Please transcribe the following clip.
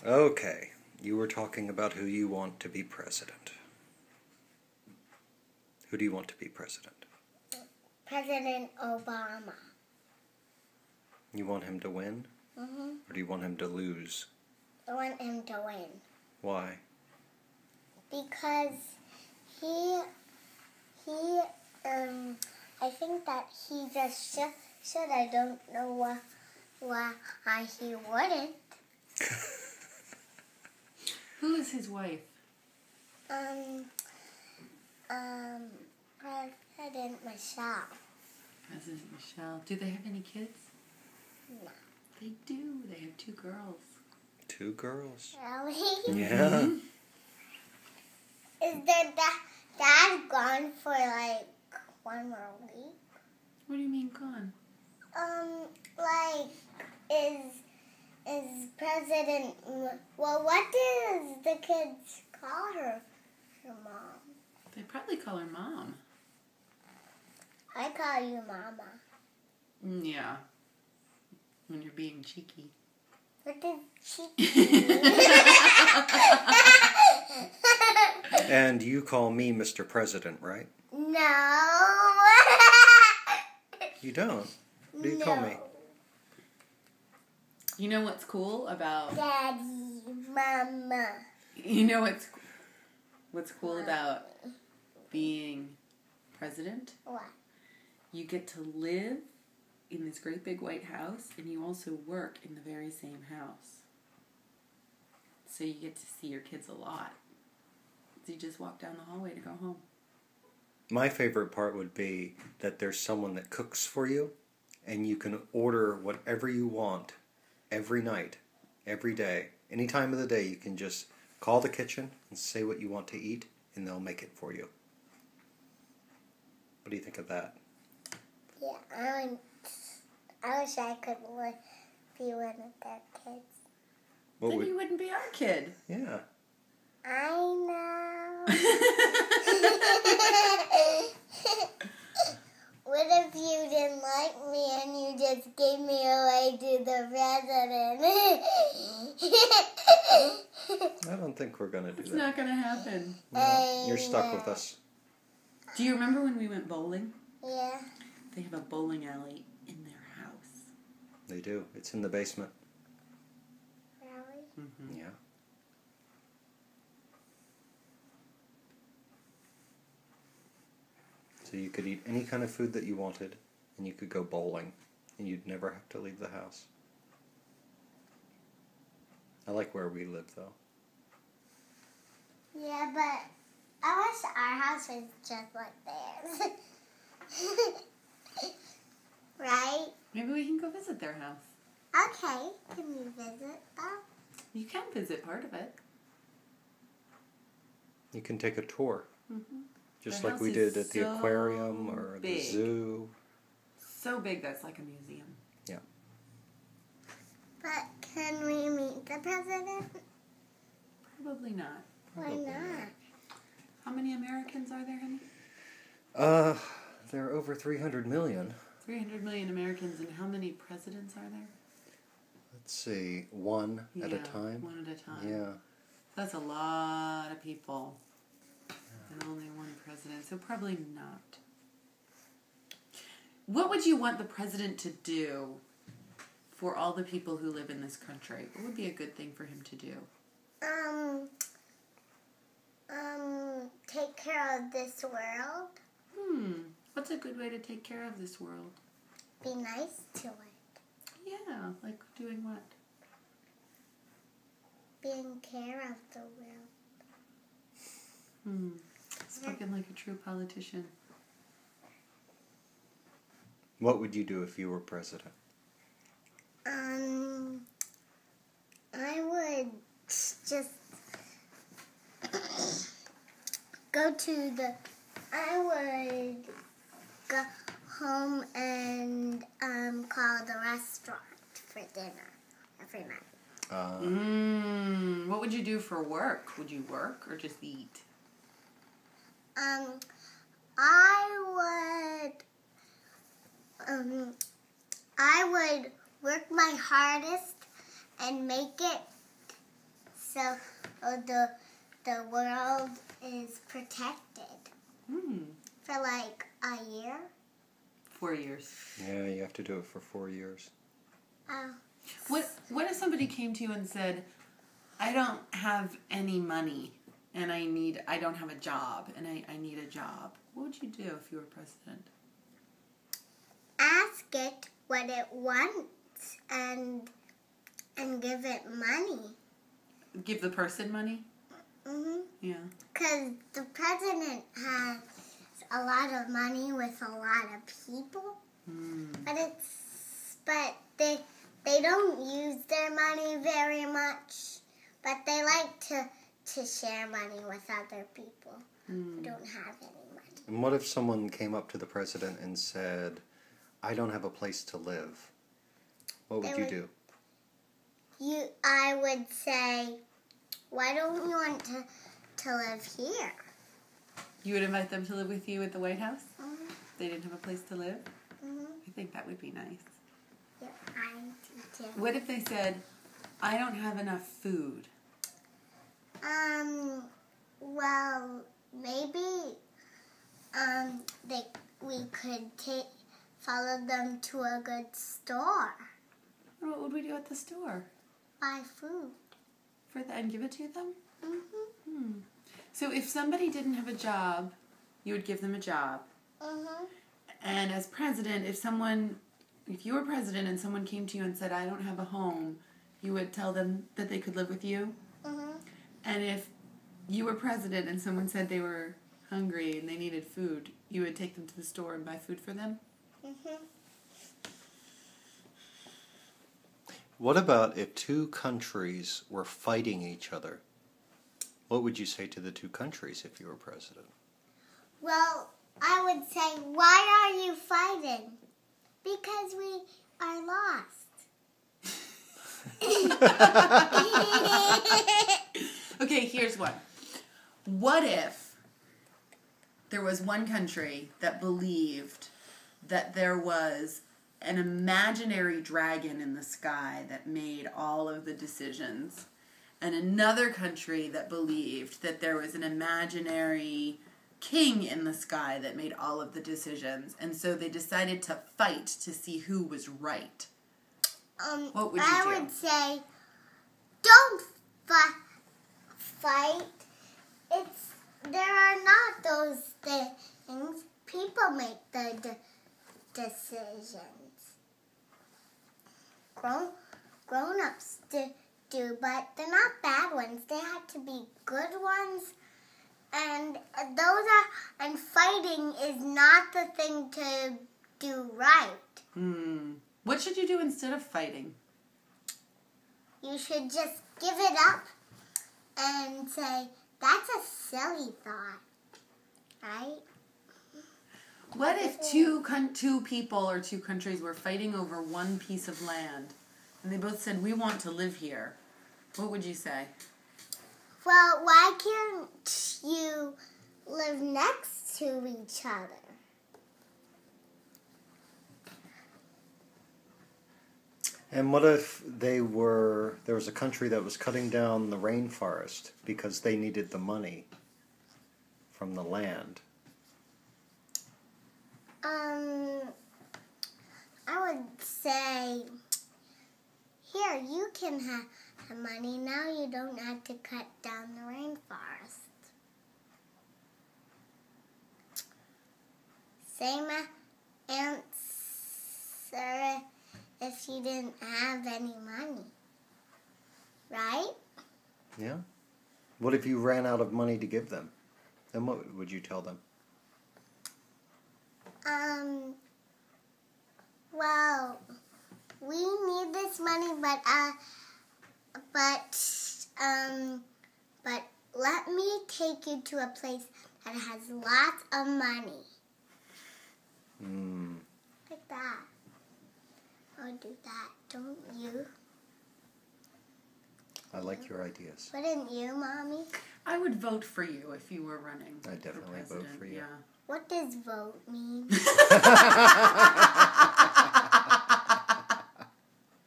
Okay, you were talking about who you want to be president. Who do you want to be president? President Obama. You want him to win? Mm-hmm. Or do you want him to lose? I want him to win. Why? Because I think that he just should. I don't know why he wouldn't. Who is his wife? President Michelle. President Michelle. Do they have any kids? No. They do. They have 2 girls. 2 girls? Really? Yeah. Is their dad gone for like 1 more week? What do you mean gone? Is President... Well, what does the kids call her mom? They probably call her Mom. I call you Mama. Yeah. When you're being cheeky. What does cheeky mean? And you call me Mr. President, right? No. You don't? What do you call me? You know what's cool about... Daddy, Mama. You know what's cool about being president? What? You get to live in this great big white house, and you also work in the very same house. So you get to see your kids a lot. So you just walk down the hallway to go home. My favorite part would be that there's someone that cooks for you, and you can order whatever you want every night, every day. Any time of the day, you can just call the kitchen and say what you want to eat, and they'll make it for you. What do you think of that? Yeah, I wish I could be one of their kids. Then you wouldn't be our kid. Yeah. I know. What if you didn't like me and you just gave me away to the president? I don't think we're going to do It's that. not going to happen. No, you're stuck with us. Do you remember when we went bowling? Yeah. They have a bowling alley in their house. They do. It's in the basement. Really? Mm-hmm. Yeah. So you could eat any kind of food that you wanted, and you could go bowling, and you'd never have to leave the house. I like where we live, though. Yeah, but I wish our house was just like theirs. Right? Maybe we can go visit their house. Okay. Can we visit them? You can visit part of it. You can take a tour, Mm-hmm. just Their like we house did is at the so aquarium or the big. zoo. So big that's like a museum. Yeah. But can we meet the president? Probably not. Why not? How many Americans are there, honey? There are over 300 million. 300 million Americans, and how many presidents are there? Let's see, one at a Yeah, time. one at a time. Yeah. That's a lot of people. And only one president, so probably not. What would you want the president to do for all the people who live in this country? What would be a good thing for him to do? Take care of this world. What's a good way to take care of this world? Be nice to it. Yeah, like doing what? Being care of the world. Spoken like a true politician. What would you do if you were president? I would just go to the... I would go home and call the restaurant for dinner every night. What would you do for work? Would you work or just eat? I would work my hardest and make it so the world is protected for like a year. 4 years. Yeah, you have to do it for 4 years. Oh. What if somebody came to you and said, I don't have any money and I don't have a job and I need a job? What would you do if you were president? Ask it what it wants and give it money. Give the person money? Mhm. Yeah. Because the president has a lot of money with a lot of people, but they don't use their money very much, but they like to share money with other people who don't have any money. And what if someone came up to the president and said, I don't have a place to live? What would you do? I would say, why don't you want to live here? You would invite them to live with you at the White House? Mm-hmm. If they didn't have a place to live? Mm-hmm. I think that would be nice. Yeah, I do too. What if they said, I don't have enough food? Well, maybe we could follow them to a good store. What would we do at the store? Buy food. And give it to them? Mm-hmm. So if somebody didn't have a job, you would give them a job. Mm-hmm. And as president, if you were president and someone came to you and said, I don't have a home, you would tell them that they could live with you? Mm-hmm. And if you were president and someone said they were hungry and they needed food, you would take them to the store and buy food for them? Mm-hmm. What about if two countries were fighting each other? What would you say to the two countries if you were president? Well, I would say, why are you fighting? Because we are lost. Okay, here's one. What if there was one country that believed that there was an imaginary dragon in the sky that made all of the decisions, and another country that believed that there was an imaginary king in the sky that made all of the decisions, and so they decided to fight to see who was right? What would you do? I would say, don't fight. There are not those things. People make the decisions. Grown-ups do, but they're not bad ones. They have to be good ones. And fighting is not the thing to do right. What should you do instead of fighting? You should just give it up and say, that's a silly thought, right? What if two people or two countries were fighting over one piece of land, and they both said, we want to live here? What would you say? Well, why can't you live next to each other? And what if there was a country that was cutting down the rainforest because they needed the money from the land? I would say, here, you can have money. Now you don't have to cut down the rainforest. Same answer if you didn't have any money, right? Yeah. What if you ran out of money to give them? Then what would you tell them? Well, we need this money, but let me take you to a place that has lots of money. Like that. I would do that, don't you? I like your ideas. Wouldn't you, Mommy? I would vote for you if you were running. I'd definitely vote for you. Yeah. What does vote mean?